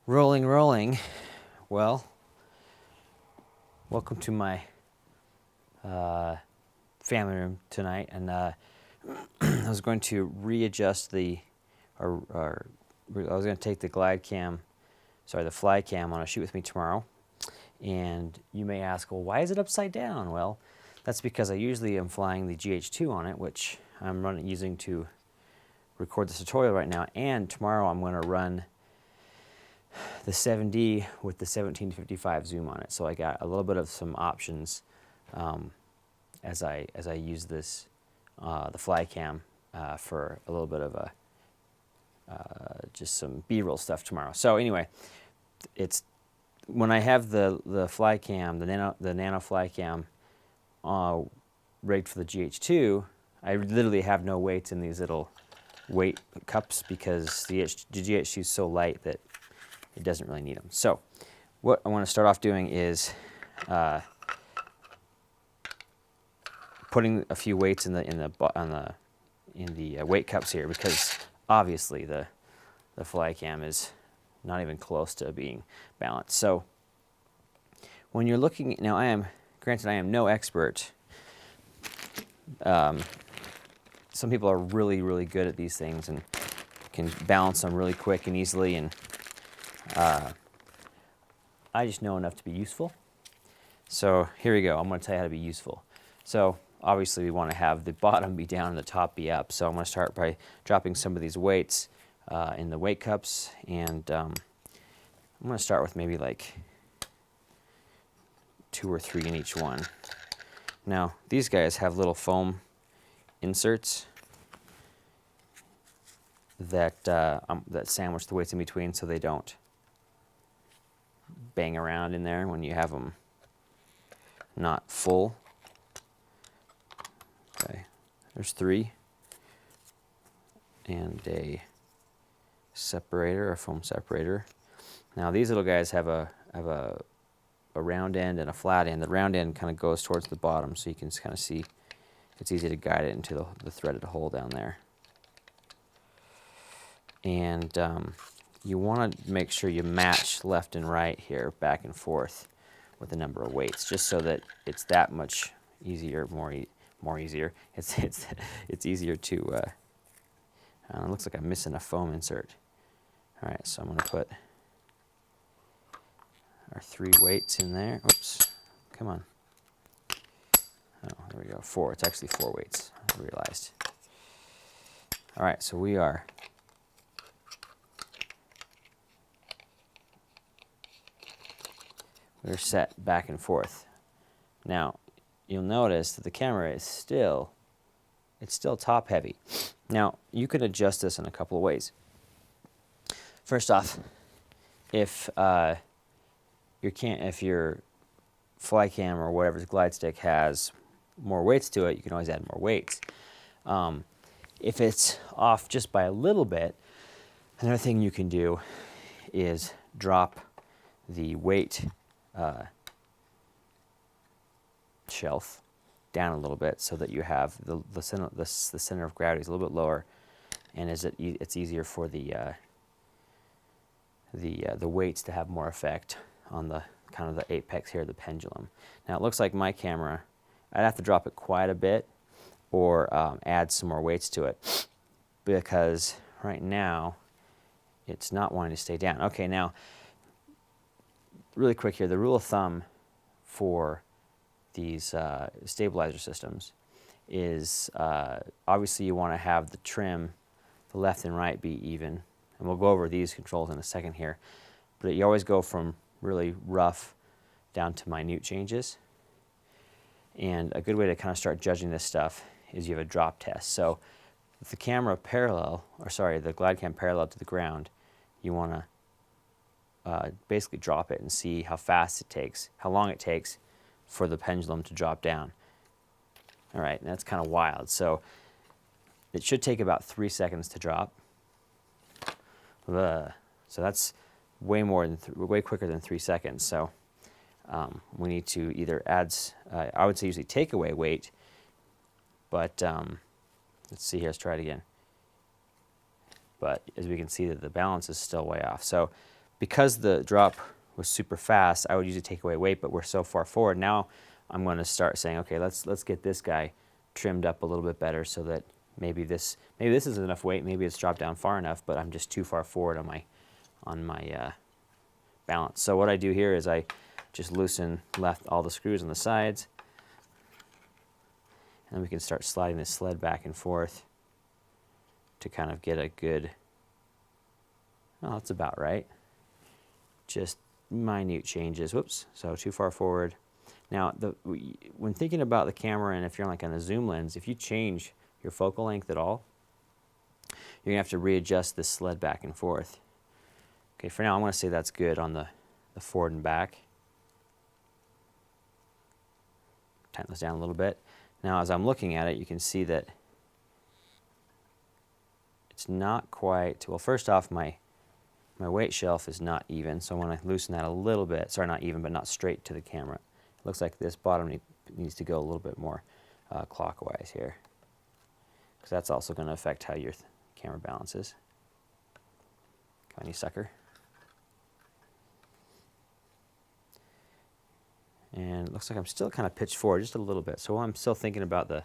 Rolling. Well, welcome to my family room tonight, and I was going to readjust I was going to take the GlideCam, the FlyCam on a shoot with me tomorrow. And you may ask, well, why is it upside down? Well, that's because I usually am flying the GH2 on it, which I'm using to record this tutorial right now. And tomorrow I'm going to run the 7D with the 17-55 zoom on it. So I got a little bit of some options as I use this the FlyCam for a little bit of just some B-roll stuff tomorrow. So anyway, it's when I have the FlyCam, the nano FlyCam rigged for the GH2, I literally have no weights in these little weight cups because the GH2 is so light that it doesn't really need them. So what I want to start off doing is putting a few weights in the weight cups here, because obviously the FlyCam is not even close to being balanced. So when you're looking, now I am no expert. Some people are really good at these things and can balance them really quick and easily, and I just know enough to be useful. So here we go. I'm going to tell you how to be useful. So obviously we want to have the bottom be down and the top be up. So I'm going to start by dropping some of these weights in the weight cups, and I'm going to start with maybe like 2 or 3 in each one. Now these guys have little foam inserts that that sandwich the weights in between, so they don't bang around in there when you have them not full. Okay, there's 3, and a separator, a foam separator. Now these little guys have a round end and a flat end. The round end kind of goes towards the bottom, so you can kind of see it's easy to guide it into the threaded hole down there. And you want to make sure you match left and right here, back and forth, with the number of weights, just so that it's that much easier, more easier. It's easier to. It looks like I'm missing a foam insert. All right, so I'm going to put our 3 weights in there. Oops, come on. Oh, there we go. 4. It's actually 4 weights, I realized. All right, so we're set back and forth. Now, you'll notice that the camera is still top heavy. Now, you can adjust this in a couple of ways. First off, if your FlyCam or whatever's glide stick has more weights to it, you can always add more weights. If it's off just by a little bit, another thing you can do is drop the weight shelf down a little bit, so that you have the center of gravity is a little bit lower, and it's easier for the weights to have more effect on the kind of the apex here of the pendulum. Now it looks like my camera, I'd have to drop it quite a bit or add some more weights to it, because right now it's not wanting to stay down. Okay, now really quick here, the rule of thumb for these stabilizer systems is obviously you want to have the trim, the left and right, be even, and we'll go over these controls in a second here, but you always go from really rough down to minute changes. And a good way to kind of start judging this stuff is you have a drop test. So if the camera the GlideCam parallel to the ground, you want to basically drop it and see how fast it takes, how long it takes for the pendulum to drop down. All right, and that's kind of wild. So it should take about 3 seconds to drop. So that's way quicker than 3 seconds. So we need to either add, I would say usually take away weight, but let's see here, let's try it again. But as we can see, that the balance is still way off. So because the drop was super fast, I would usually take away weight, but we're so far forward. Now I'm going to start saying, okay, let's get this guy trimmed up a little bit better so that maybe this isn't enough weight, maybe it's dropped down far enough, but I'm just too far forward on my balance. So what I do here is I just loosen all the screws on the sides, and we can start sliding this sled back and forth to kind of get a good, oh, that's about right. Just minute changes. Whoops, so too far forward. Now, when thinking about the camera, and if you're like on a zoom lens, if you change your focal length at all, you're gonna have to readjust this sled back and forth. Okay, for now I'm gonna say that's good on the forward and back. Tighten this down a little bit. Now as I'm looking at it, you can see that it's not quite, well, first off, my weight shelf is not even, so I want to loosen that a little bit. Sorry, not even, but not straight to the camera. It looks like this bottom needs to go a little bit more clockwise here, because that's also going to affect how your camera balances. Come on, you sucker. And it looks like I'm still kind of pitched forward just a little bit. So while I'm still thinking about the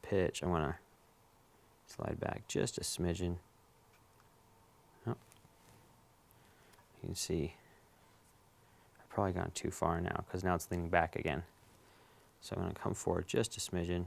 pitch, I want to slide back just a smidgen. Oh. You can see I've probably gone too far now because now it's leaning back again. So I'm going to come forward just a smidgen.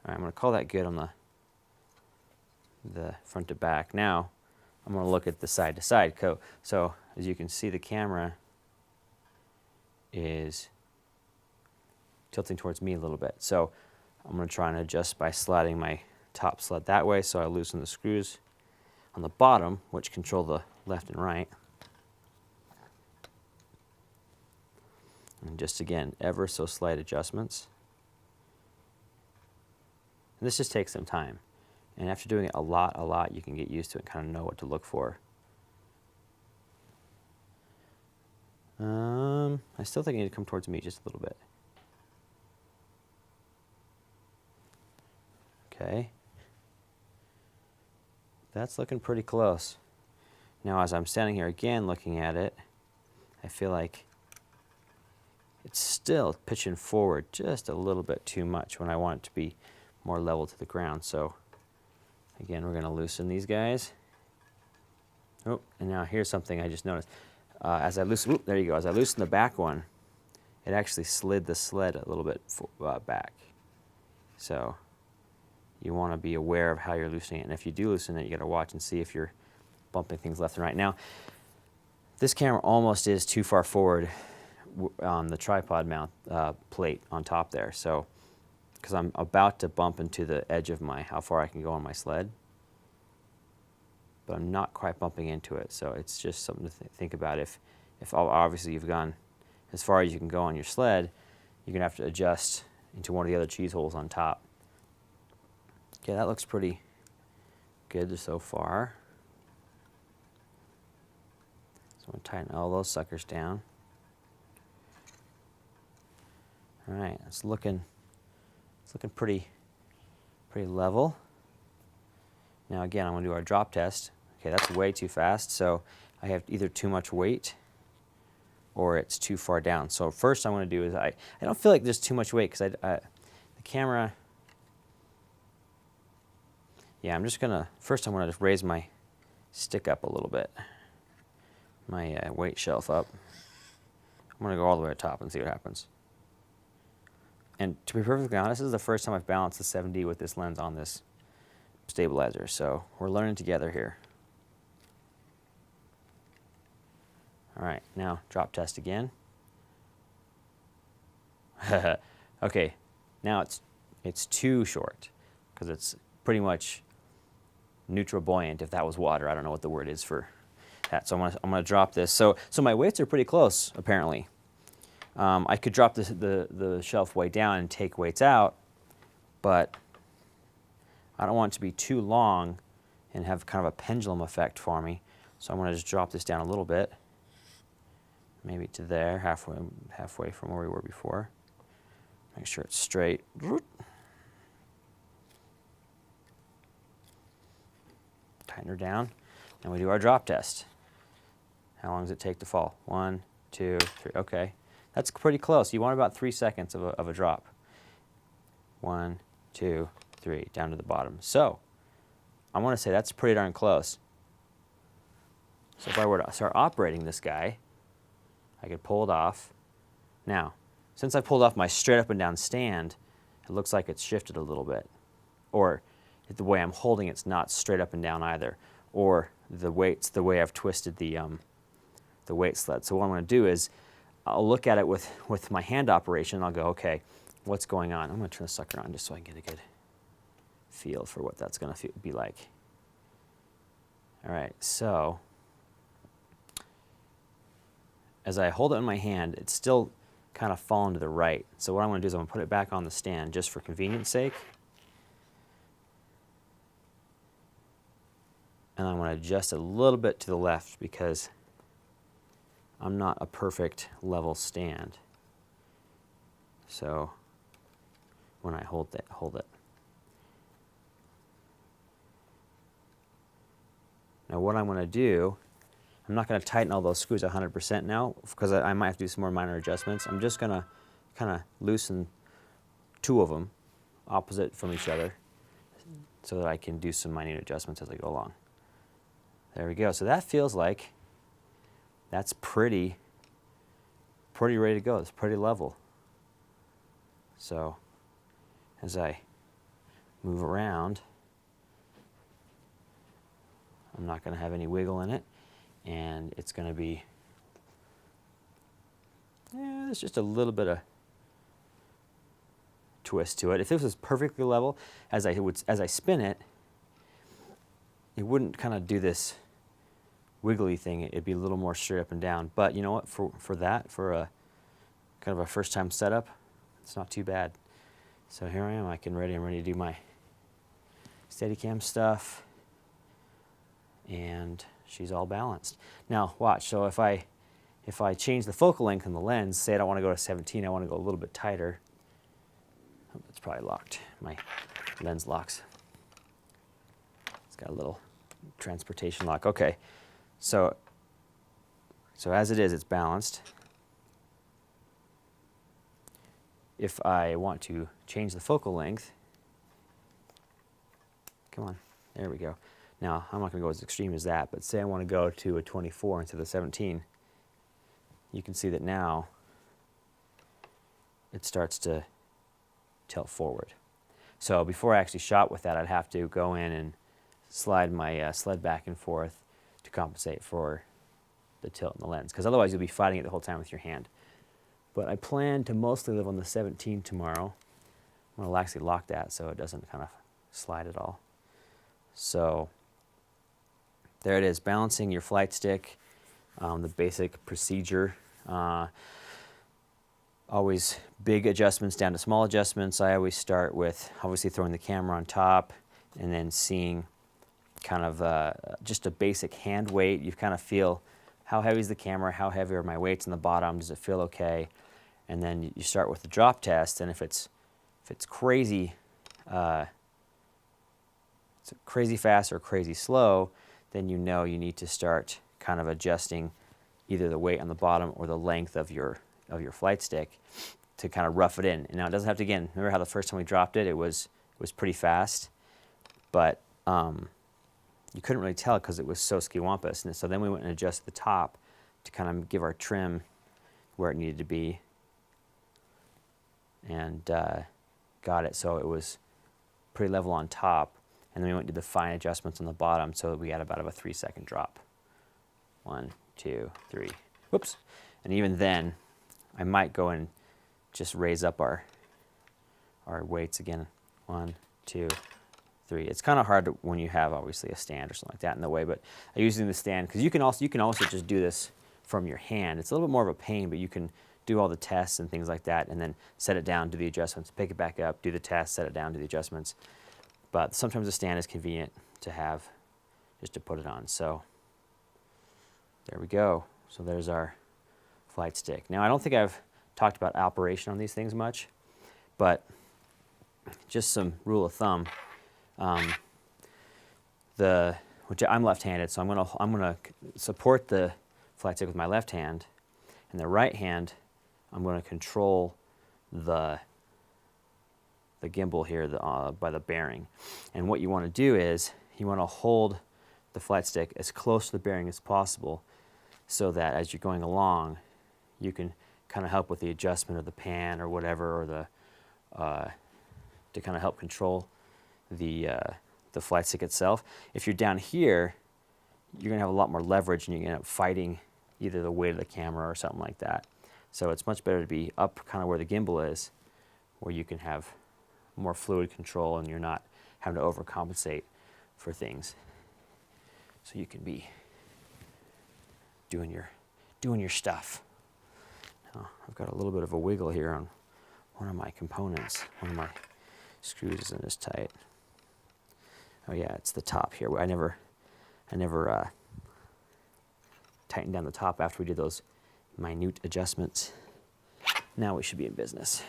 All right, I'm going to call that good on the front to back. Now I'm going to look at the side to side. So as you can see, the camera is tilting towards me a little bit. So I'm going to try and adjust by sliding my top sled that way, so I loosen the screws on the bottom, which control the left and right. And just again, ever so slight adjustments. And this just takes some time. And after doing it a lot, you can get used to it and kind of know what to look for. I still think I need to come towards me just a little bit. Okay. That's looking pretty close. Now as I'm standing here again looking at it, I feel like it's still pitching forward just a little bit too much when I want it to be more level to the ground. So again, we're going to loosen these guys. Oh, and now here's something I just noticed. As I loosen, there you go. As I loosen the back one, it actually slid the sled a little bit back. So you want to be aware of how you're loosening it. And if you do loosen it, you got to watch and see if you're bumping things left and right. Now, this camera almost is too far forward on the tripod mount plate on top there. So, because I'm about to bump into the edge of how far I can go on my sled, but I'm not quite bumping into it. So it's just something to think about. If obviously you've gone as far as you can go on your sled, you're gonna have to adjust into one of the other cheese holes on top. Okay, that looks pretty good so far. So I'm gonna tighten all those suckers down. All right, it's looking pretty level. Now again, I'm gonna do our drop test. Okay, that's way too fast, so I have either too much weight or it's too far down. So first I'm gonna do is I don't feel like there's too much weight because the camera, yeah, first I'm gonna just raise my stick up a little bit, my weight shelf up. I'm gonna go all the way to the top and see what happens. And to be perfectly honest, this is the first time I've balanced the 7D with this lens on this stabilizer, so we're learning together here. All right, now drop test again. Okay, now it's too short because it's pretty much neutral buoyant. If that was water, I don't know what the word is for that. So I'm gonna drop this. So my weights are pretty close apparently. I could drop the shelf way down and take weights out, but I don't want it to be too long and have kind of a pendulum effect for me. So I'm going to just drop this down a little bit, maybe to there, halfway from where we were before. Make sure it's straight. Tighten Tighten her down, and we do our drop test. How long does it take to fall? 1, 2, 3. Okay, that's pretty close. You want about 3 seconds of a drop. 1, 2, 3, down to the bottom. So I want to say that's pretty darn close. So if I were to start operating this guy, I could pull it off. Now, since I pulled off my straight up and down stand, it looks like it's shifted a little bit. Or the way I'm holding it's not straight up and down either. Or the weight's the way I've twisted the weight sled. So what I'm going to do is I'll look at it with my hand operation. I'll go, okay, what's going on? I'm going to turn the sucker on just so I can get a good feel for what that's going to be like. All right, so as I hold it in my hand, it's still kind of falling to the right. So what I'm going to do is I'm going to put it back on the stand just for convenience sake. And I'm going to adjust a little bit to the left because I'm not a perfect level stand. So when I hold it. Now what I'm going to do, I'm not going to tighten all those screws 100% now because I might have to do some more minor adjustments. I'm just going to kind of loosen 2 of them opposite from each other so that I can do some minor adjustments as I go along. There we go. So that feels like that's pretty ready to go. It's pretty level. So as I move around, I'm not going to have any wiggle in it, and it's going to be, there's just a little bit of twist to it. If this was perfectly level, as I spin it, it wouldn't kind of do this wiggly thing. It'd be a little more straight up and down. But you know what? For a kind of a first time setup, it's not too bad. So here I am. I'm ready to do my Steadicam stuff, and she's all balanced. Now watch. So if I change the focal length on the lens, say I don't want to go to 17, I want to go a little bit tighter. Oh, it's probably locked. My lens locks. It's got a little transportation lock. Okay. So as it is, it's balanced. If I want to change the focal length, come on, there we go. Now, I'm not going to go as extreme as that, but say I want to go to a 24 instead of 17, you can see that now it starts to tilt forward. So before I actually shot with that, I'd have to go in and slide my sled back and forth to compensate for the tilt in the lens, because otherwise you'll be fighting it the whole time with your hand. But I plan to mostly live on the 17 tomorrow. I'm going to actually lock that so it doesn't kind of slide at all. So there it is, balancing your flight stick, the basic procedure. Always big adjustments down to small adjustments. I always start with obviously throwing the camera on top and then seeing kind of just a basic hand weight. You kind of feel how heavy is the camera, how heavy are my weights on the bottom, does it feel okay? And then you start with the drop test, and if it's crazy, crazy fast or crazy slow, then you know you need to start kind of adjusting either the weight on the bottom or the length of your flight stick to kind of rough it in. And now it doesn't have to, again, remember how the first time we dropped it, it was pretty fast, but you couldn't really tell because it was so skiwampus. And so then we went and adjusted the top to kind of give our trim where it needed to be, and got it so it was pretty level on top. And then we went to the fine adjustments on the bottom so that we had about a 3-second drop. 1, 2, 3. Whoops. And even then, I might go and just raise up our weights again. 1, 2, 3. It's kind of hard when you have obviously a stand or something like that in the way, but I use the stand because you can also just do this from your hand. It's a little bit more of a pain, but you can do all the tests and things like that, and then set it down, do the adjustments, pick it back up, do the test, set it down, do the adjustments. But sometimes a stand is convenient to have just to put it on. So there we go. So there's our flight stick. Now I don't think I've talked about operation on these things much, but just some rule of thumb. which I'm left-handed, so I'm gonna support the flight stick with my left hand, and the right hand I'm going to control the gimbal here by the bearing. And what you want to do is you want to hold the flight stick as close to the bearing as possible, so that as you're going along, you can kind of help with the adjustment of the pan or whatever, or to kind of help control the flight stick itself. If you're down here, you're going to have a lot more leverage, and you're going to end up fighting either the weight of the camera or something like that. So it's much better to be up kind of where the gimbal is, where you can have more fluid control and you're not having to overcompensate for things. So you can be doing your stuff. Now, I've got a little bit of a wiggle here on one of my components. One of my screws isn't as tight. Oh yeah, it's the top here. I never tightened down the top after we did those minute adjustments. Now we should be in business.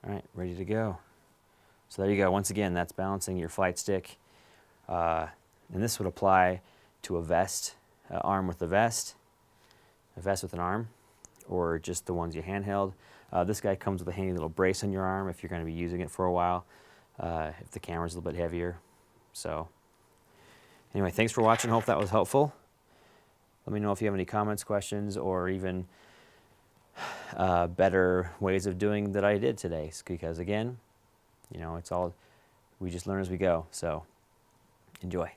All right, ready to go. So there you go. Once again, that's balancing your flight stick. And this would apply to a vest, arm with a vest with an arm, or just the ones you handheld. This guy comes with a handy little brace on your arm if you're going to be using it for a while, if the camera's a little bit heavier. So anyway, thanks for watching. Hope that was helpful. Let me know if you have any comments, questions, or even better ways of doing that I did today. Because again, you know, it's all, we just learn as we go. So enjoy.